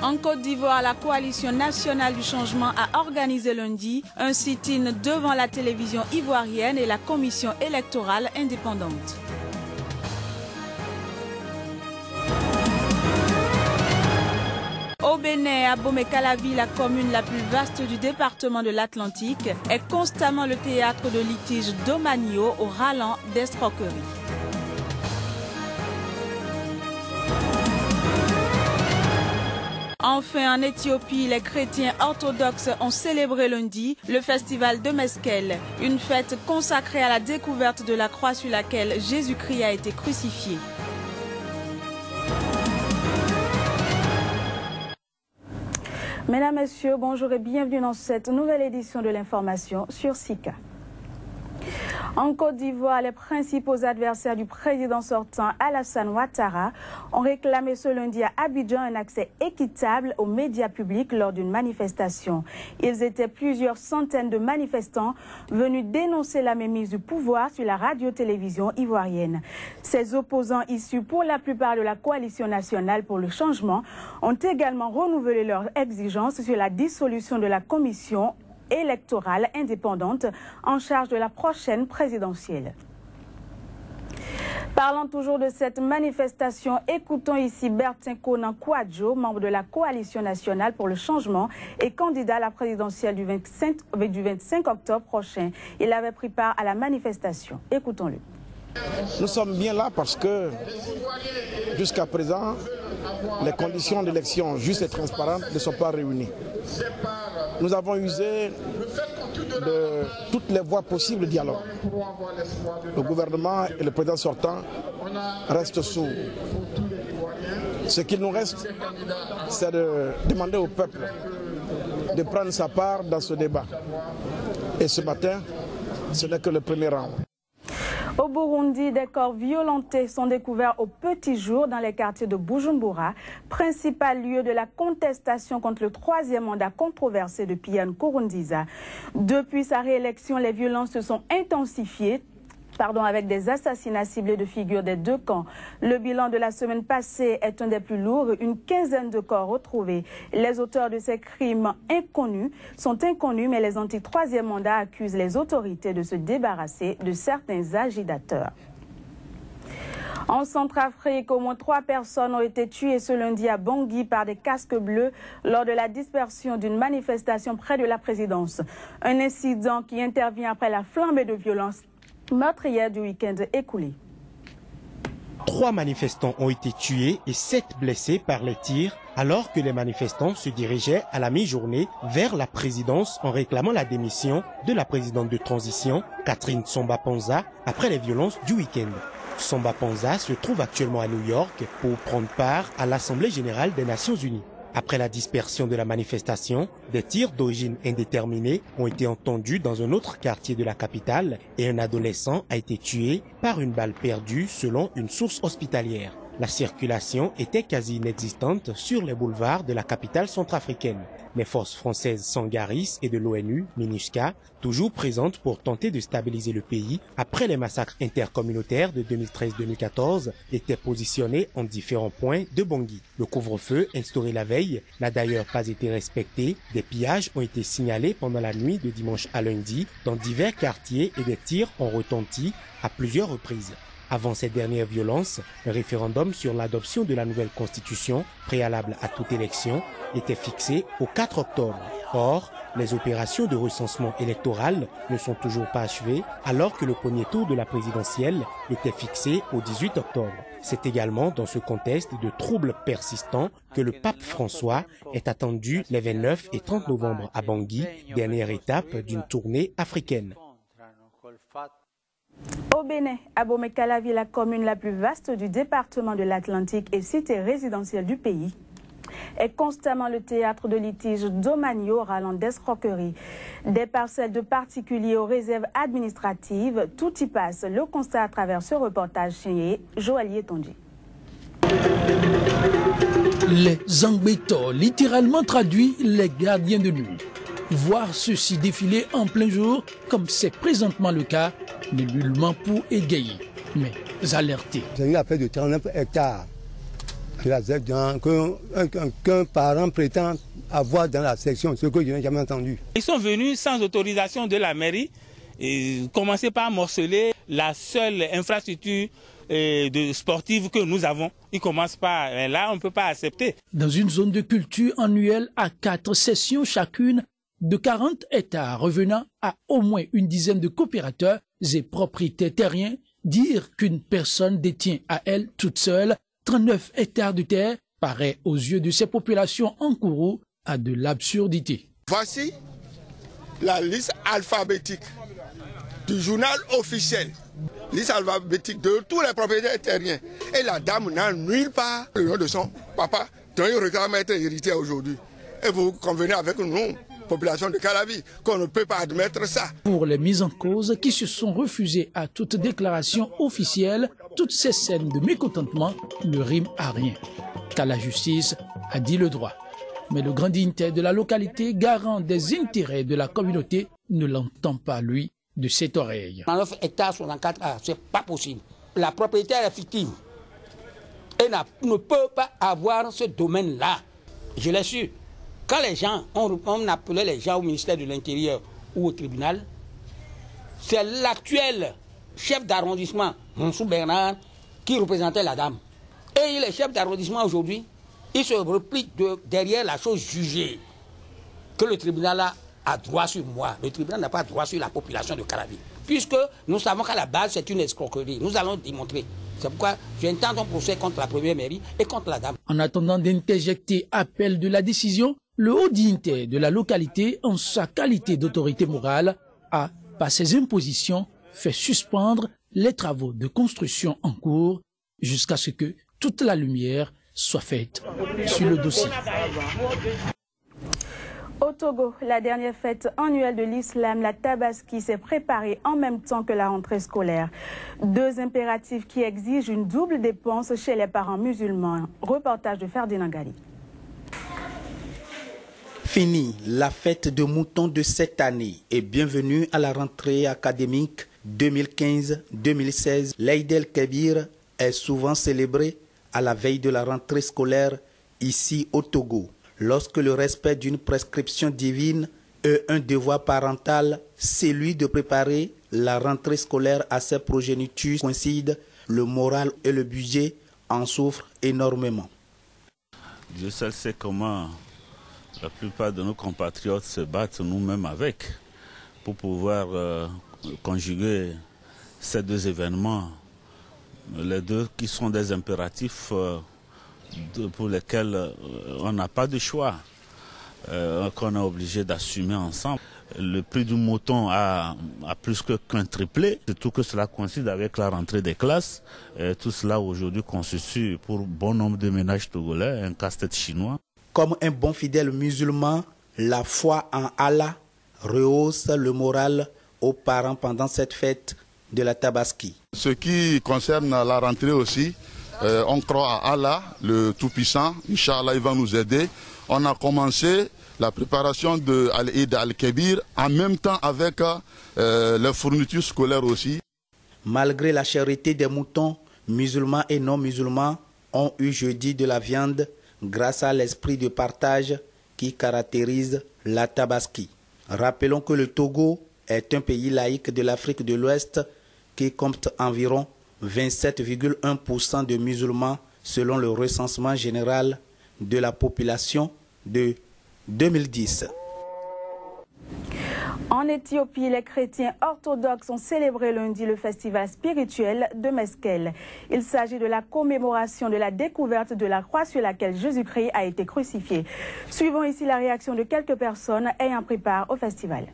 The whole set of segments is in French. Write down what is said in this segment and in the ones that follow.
En Côte d'Ivoire, la coalition nationale du changement a organisé lundi un sit-in devant la télévision ivoirienne et la commission électorale indépendante. Au Bénin, Abomey-Calavi, la commune la plus vaste du département de l'Atlantique, est constamment le théâtre de litiges domaniaux au ralent d'escroquerie. Enfin, en Éthiopie, les chrétiens orthodoxes ont célébré lundi le festival de Meskel, une fête consacrée à la découverte de la croix sur laquelle Jésus-Christ a été crucifié. Mesdames, Messieurs, bonjour et bienvenue dans cette nouvelle édition de l'information sur SICA. En Côte d'Ivoire, les principaux adversaires du président sortant Alassane Ouattara ont réclamé ce lundi à Abidjan un accès équitable aux médias publics lors d'une manifestation. Ils étaient plusieurs centaines de manifestants venus dénoncer la mainmise du pouvoir sur la radio-télévision ivoirienne. Ces opposants issus pour la plupart de la coalition nationale pour le changement ont également renouvelé leurs exigences sur la dissolution de la commission électorale indépendante en charge de la prochaine présidentielle. Parlant toujours de cette manifestation, écoutons ici Bertin Konan Kouadjo, membre de la coalition nationale pour le changement et candidat à la présidentielle du 25 octobre prochain. Il avait pris part à la manifestation. Écoutons-le. Nous sommes bien là parce que jusqu'à présent, les conditions d'élection justes et transparentes ne sont pas réunies. Nous avons usé de toutes les voies possibles de dialogue. Le gouvernement et le président sortant restent sourds. Ce qu'il nous reste, c'est de demander au peuple de prendre sa part dans ce débat. Et ce matin, ce n'est que le premier rang. Au Burundi, des corps violentés sont découverts au petit jour dans les quartiers de Bujumbura, principal lieu de la contestation contre le troisième mandat controversé de Pierre Nkurunziza. Depuis sa réélection, les violences se sont intensifiées, avec des assassinats ciblés de figures des deux camps. Le bilan de la semaine passée est un des plus lourds, une quinzaine de corps retrouvés. Les auteurs de ces crimes sont inconnus, mais les anti-troisième mandat accusent les autorités de se débarrasser de certains agitateurs. En Centrafrique, au moins 3 personnes ont été tuées ce lundi à Bangui par des casques bleus lors de la dispersion d'une manifestation près de la présidence. Un incident qui intervient après la flambée de violence meurtrière du week-end écoulé. 3 manifestants ont été tués et 7 blessés par les tirs alors que les manifestants se dirigeaient à la mi-journée vers la présidence en réclamant la démission de la présidente de transition, Catherine Samba-Panza, après les violences du week-end. Samba-Panza se trouve actuellement à New York pour prendre part à l'Assemblée générale des Nations unies. Après la dispersion de la manifestation, des tirs d'origine indéterminée ont été entendus dans un autre quartier de la capitale et un adolescent a été tué par une balle perdue selon une source hospitalière. La circulation était quasi inexistante sur les boulevards de la capitale centrafricaine. Les forces françaises Sangaris et de l'ONU, MINUSCA, toujours présentes pour tenter de stabiliser le pays après les massacres intercommunautaires de 2013-2014, étaient positionnées en différents points de Bangui. Le couvre-feu, instauré la veille, n'a d'ailleurs pas été respecté. Des pillages ont été signalés pendant la nuit de dimanche à lundi dans divers quartiers et des tirs ont retenti à plusieurs reprises. Avant ces dernières violences, un référendum sur l'adoption de la nouvelle constitution, préalable à toute élection, était fixé au 4 octobre. Or, les opérations de recensement électoral ne sont toujours pas achevées, alors que le premier tour de la présidentielle était fixé au 18 octobre. C'est également dans ce contexte de troubles persistants que le pape François est attendu les 29 et 30 novembre à Bangui, dernière étape d'une tournée africaine. Au Bénin, Abomey-Calavi, la commune la plus vaste du département de l'Atlantique et cité résidentielle du pays, est constamment le théâtre de litiges domaniaux rallant d'escroquerie. Des parcelles de particuliers aux réserves administratives, tout y passe. Le constat à travers ce reportage signé Joaillier Tondi. Les Zangbeto, littéralement traduit les gardiens de nuit. Voir ceux-ci défiler en plein jour, comme c'est présentement le cas, n'est nullement pour égayer, mais alerter. J'ai eu affaire de 39 hectares qu'un parent prétend avoir dans la section, ce que je n'ai jamais entendu. Ils sont venus sans autorisation de la mairie et commencer par morceler la seule infrastructure sportive que nous avons. Ils commencent par là, on ne peut pas accepter. Dans une zone de culture annuelle à 4 sessions chacune de 40 hectares revenant à au moins une dizaine de coopérateurs et propriétaires terriens, dire qu'une personne détient à elle toute seule 39 hectares de terre paraît aux yeux de ces populations en courroux à de l'absurdité. Voici la liste alphabétique du journal officiel. Liste alphabétique de tous les propriétaires terriens. Et la dame n'a nulle part le nom de son papa dont il réclame être héritier aujourd'hui. Et vous convenez avec nous, population de Calavi, qu'on ne peut pas admettre ça. Pour les mises en cause qui se sont refusées à toute déclaration officielle, toutes ces scènes de mécontentement ne riment à rien. Car la justice a dit le droit. Mais le grand dignitaire de la localité, garant des intérêts de la communauté, ne l'entend pas, lui, de cette oreille. 9 hectares sur 24 A, c'est pas possible. La propriété est fictive et ne peut pas avoir ce domaine-là. Je l'ai su. Quand les gens, on appelait les gens au ministère de l'Intérieur ou au tribunal, c'est l'actuel chef d'arrondissement, Monsou Bernard, qui représentait la dame. Et il est chef d'arrondissement aujourd'hui, il se replie derrière la chose jugée, que le tribunal a droit sur moi. Le tribunal n'a pas droit sur la population de Calavi. Puisque nous savons qu'à la base, c'est une escroquerie. Nous allons démontrer. C'est pourquoi j'entends un procès contre la première mairie et contre la dame. En attendant d'interjecter appel de la décision, le haut dignitaire de la localité, en sa qualité d'autorité morale, a, par ses impositions, fait suspendre les travaux de construction en cours jusqu'à ce que toute la lumière soit faite sur le dossier. Au Togo, la dernière fête annuelle de l'islam, la Tabaski, s'est préparée en même temps que la rentrée scolaire. Deux impératifs qui exigent une double dépense chez les parents musulmans. Reportage de Ferdinand Gali. Fini la fête de mouton de cette année et bienvenue à la rentrée académique 2015-2016. L'Aïd el-Kébir est souvent célébré à la veille de la rentrée scolaire ici au Togo. Lorsque le respect d'une prescription divine est un devoir parental, celui de préparer la rentrée scolaire à ses progénitures coïncident, le moral et le budget en souffrent énormément. Dieu seul sait comment la plupart de nos compatriotes se battent nous-mêmes avec pour pouvoir conjuguer ces deux événements, les deux qui sont des impératifs pour lesquels on n'a pas de choix, qu'on est obligé d'assumer ensemble. Le prix du mouton a plus que quintuplé, surtout que cela coïncide avec la rentrée des classes. Et tout cela aujourd'hui constitue pour bon nombre de ménages togolais un casse-tête chinois. Comme un bon fidèle musulman, la foi en Allah rehausse le moral aux parents pendant cette fête de la Tabaski. Ce qui concerne la rentrée aussi, on croit à Allah, le Tout-Puissant. Inch'Allah, il va nous aider. On a commencé la préparation de l'Aïd el-Kébir en même temps avec les fournitures scolaires aussi. Malgré la charité des moutons, musulmans et non musulmans ont eu jeudi de la viande grâce à l'esprit de partage qui caractérise la Tabaski. Rappelons que le Togo est un pays laïque de l'Afrique de l'Ouest qui compte environ 27,1% de musulmans selon le recensement général de la population de 2010. En Éthiopie, les chrétiens orthodoxes ont célébré lundi le festival spirituel de Meskel. Il s'agit de la commémoration de la découverte de la croix sur laquelle Jésus-Christ a été crucifié. Suivons ici la réaction de quelques personnes ayant pris part au festival.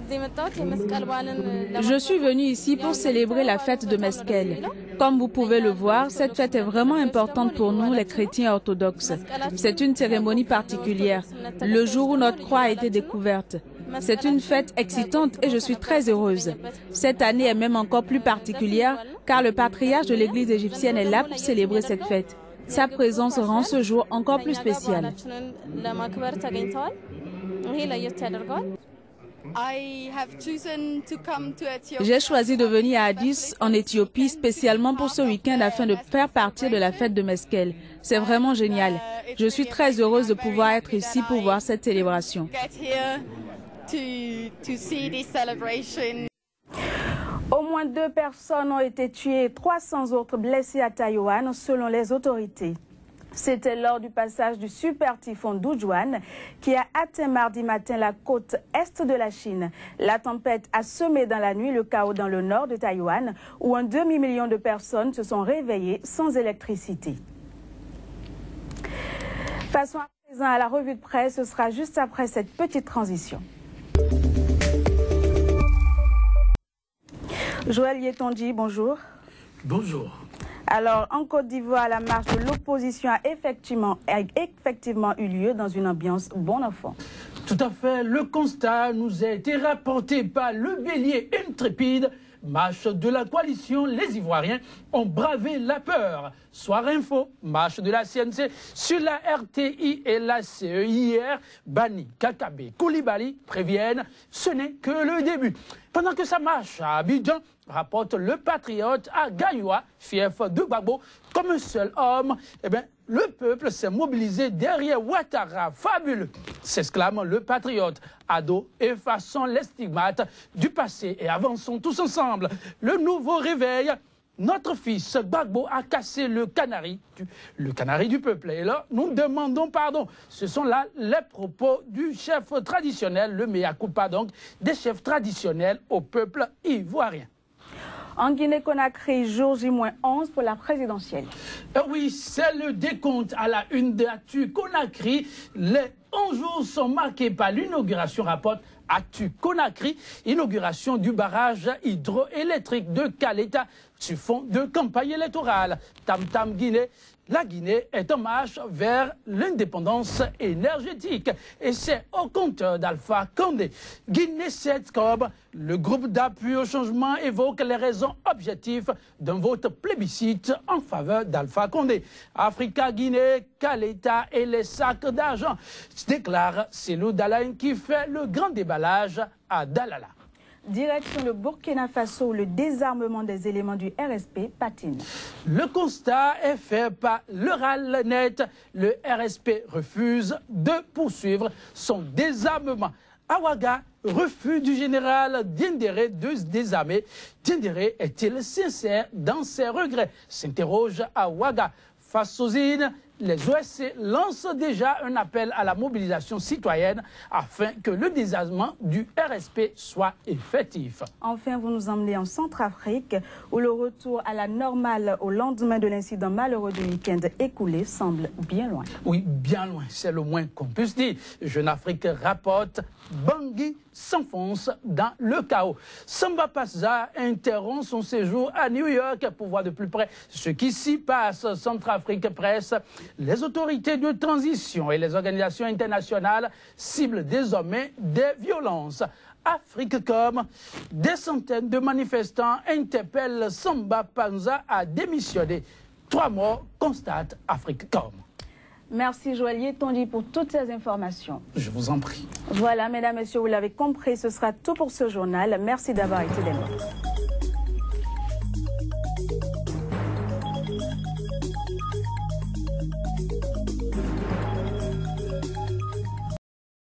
Je suis venue ici pour célébrer la fête de Meskel. Comme vous pouvez le voir, cette fête est vraiment importante pour nous, les chrétiens orthodoxes. C'est une cérémonie particulière, le jour où notre croix a été découverte. C'est une fête excitante et je suis très heureuse. Cette année est même encore plus particulière car le patriarche de l'église égyptienne est là pour célébrer cette fête. Sa présence rend ce jour encore plus spécial. J'ai choisi de venir à Addis, en Éthiopie, spécialement pour ce week-end afin de faire partie de la fête de Meskel. C'est vraiment génial. Je suis très heureuse de pouvoir être ici pour voir cette célébration. Au moins 2 personnes ont été tuées et 300 autres blessées à Taïwan, selon les autorités. C'était lors du passage du super typhon Dujuan qui a atteint mardi matin la côte est de la Chine. La tempête a semé dans la nuit le chaos dans le nord de Taïwan, où un demi-million de personnes se sont réveillées sans électricité. Passons à présent à la revue de presse, ce sera juste après cette petite transition. Joël Yetonji, bonjour. Bonjour. Alors, en Côte d'Ivoire, la marche de l'opposition a effectivement eu lieu dans une ambiance bon enfant. Tout à fait. Le constat nous a été rapporté par le bélier intrépide. Marche de la coalition, les Ivoiriens ont bravé la peur. Soir info, marche de la CNC sur la RTI et la CE hier. Bani, Kakabe, Koulibaly préviennent, ce n'est que le début. Pendant que ça marche à Abidjan, rapporte le patriote à Gayoua, fief de Gbagbo, comme un seul homme, eh bien, le peuple s'est mobilisé derrière Ouattara, fabuleux, s'exclame le patriote. Ado, effaçons les stigmates du passé et avançons tous ensemble. Le nouveau réveil, notre fils Gbagbo a cassé le canari du peuple. Et là, nous demandons pardon. Ce sont là les propos du chef traditionnel, le mea culpa donc, des chefs traditionnels au peuple ivoirien. En Guinée-Conakry, jour J-11 pour la présidentielle. Oui, c'est le décompte à la une d'Actu Conakry. Les 11 jours sont marqués par l'inauguration, rapporte Actu Conakry, inauguration du barrage hydroélectrique de Kaleta sur fond de campagne électorale. Tam Tam Guinée. La Guinée est en marche vers l'indépendance énergétique. Et c'est au compteur d'Alpha Condé. Guinée 7 comme le groupe d'appui au changement évoque les raisons objectives d'un vote plébiscite en faveur d'Alpha Condé. Africa, Guinée, Kaleta et les sacs d'argent, déclare Cellou Dalein qui fait le grand déballage à Dalala. Direction le Burkina Faso où le désarmement des éléments du RSP patine. Le constat est fait par le RALNet. Le RSP refuse de poursuivre son désarmement. À Ouaga, refus du général Diendéré de se désarmer. Diendéré est-il sincère dans ses regrets? S'interroge à Ouaga. Face aux îles, les OSC lancent déjà un appel à la mobilisation citoyenne afin que le désarmement du RSP soit effectif. Enfin, vous nous emmenez en Centrafrique où le retour à la normale au lendemain de l'incident malheureux du week-end écoulé semble bien loin. Oui, bien loin, c'est le moins qu'on puisse dire. Jeune Afrique rapporte, Bangui s'enfonce dans le chaos. Samba Pazza interrompt son séjour à New York pour voir de plus près ce qui s'y passe. Centrafrique Presse. Les autorités de transition et les organisations internationales ciblent désormais des violences. Afriquecom, des centaines de manifestants interpellent Samba Panza à démissionner. 3 morts, constate Afriquecom. Merci Joël Yetonji pour toutes ces informations. Je vous en prie. Voilà, mesdames, messieurs, vous l'avez compris, ce sera tout pour ce journal. Merci d'avoir été des nôtres.